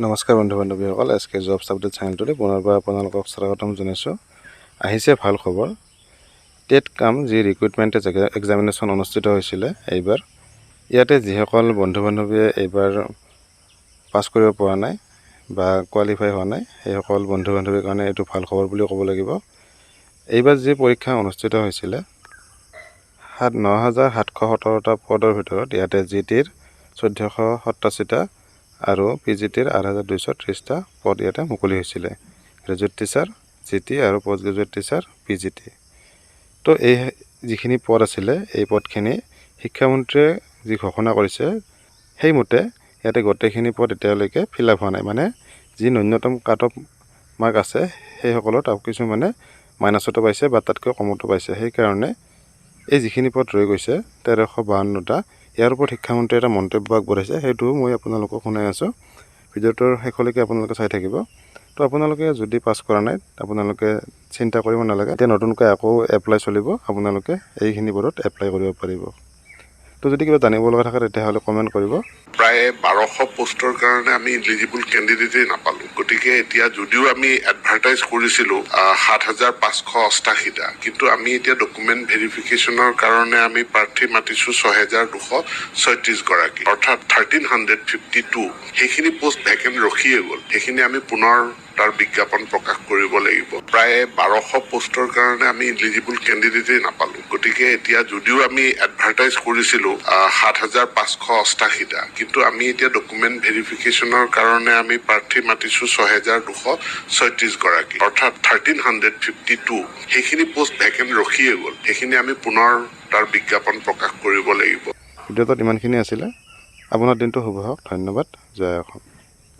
নমস্কাৰ বন্ধু বান্ধৱীসকল, এছ কে jobs update চেনেলটোলৈ পুনৰবাৰ আপোনালোকক স্বাগতম জনাইছোঁ। আহিছে ভাল খবৰ। টেট কাম যি ৰিক্ৰুইটমেণ্ট এক্সামিনেশ্যন অনুষ্ঠিত হৈছিলে এইবাৰ, ইয়াতে যিসকল বন্ধু বান্ধৱীয়ে এইবাৰ পাছ কৰিব পৰা নাই বা কোৱালিফাই হোৱা নাই, সেইসকল বন্ধু বান্ধৱীৰ কাৰণে এইটো ভাল খবৰ বুলি ক'ব লাগিব। এইবাৰ যি পৰীক্ষা অনুষ্ঠিত হৈছিলে 9,717টা পদৰ ভিতৰত ইয়াতে জি টিৰ 1487টা আৰু পি জি টিৰ 8,230টা পদ ইয়াতে মুকলি হৈছিলে। গ্ৰেজুৱেট টিচাৰ জি টি আৰু post graduate teacher P G T. তো এই যিখিনি পদ আছিলে, এই পদখিনি শিক্ষামন্ত্ৰীয়ে যি ঘোষণা কৰিছে সেইমতে ইয়াতে গোটেইখিনি পদ এতিয়ালৈকে ফিল আপ হোৱা নাই। মানে যি ন্যূনতম কাট অফ মাৰ্ক আছে সেইসকলৰ তাত কিছুমানে মাইনাছতো পাইছে বা তাতকৈ কমতো পাইছে। সেইকাৰণে এই যিখিনি পদ ৰৈ গৈছে 1,352টা, ইয়াৰ ওপৰত শিক্ষামন্ত্ৰীয়ে এটা মন্তব্য আগবঢ়াইছে, সেইটো মই আপোনালোকক শুনাই আছোঁ। ভিডিঅ'টোৰ শেষলৈকে আপোনালোকে চাই থাকিব। তো আপোনালোকে যদি পাছ কৰা নাই আপোনালোকে চিন্তা কৰিব নালাগে, এতিয়া নতুনকৈ আকৌ এপ্লাই চলিব, আপোনালোকে এইখিনি পদত এপ্লাই কৰিব পাৰিব। তো যদি কিবা জানিব লগা থাকে তেতিয়াহ'লে কমেণ্ট কৰিব। প্ৰায় 1200 পোষ্টৰ কাৰণে আমি ইলিজিবল কেণ্ডিডেটেই নাপালোঁ। গতিকে এতিয়া যদিও আমি এডভাৰটাইজ কৰিছিলোঁ 7,588টা, কিন্তু আমি এতিয়া ডকুমেণ্ট ভেৰিফিকেশ্যনৰ কাৰণে আমি প্ৰাৰ্থী মাতিছোঁ 6,236 গৰাকী, অৰ্থাৎ 1,352। সেইখিনি পোষ্ট ভেকেণ্ট ৰখিয়ে গ'ল। সেইখিনি আমি পুনৰ তাৰ বিজ্ঞাপন প্ৰকাশ কৰিব লাগিব। প্ৰায় 1200 পোষ্টৰ কাৰণে আমি ইলিজিবল কেণ্ডিডেটেই নাপালোঁ। গতিকে এতিয়া যদিও আমি এডভাৰটাইজ কৰিছিলোঁ 7,588টা, কিন্তু আমি এতিয়া ডকুমেণ্ট ভেৰিফিকেশ্যনৰ কাৰণে আমি প্ৰাৰ্থী মাতিছোঁ 6,236 গৰাকী, অৰ্থাৎ 1,352। সেইখিনি পোষ্ট ভেকেণ্ট ৰখিয়ে গ'ল। সেইখিনি আমি পুনৰ তাৰ বিজ্ঞাপন প্ৰকাশ কৰিব লাগিব। ভিডিঅ'টোত ইমানখিনি আছিলে। আপোনাৰ দিনটো শুভ হওক। ধন্যবাদ। জয় অসম।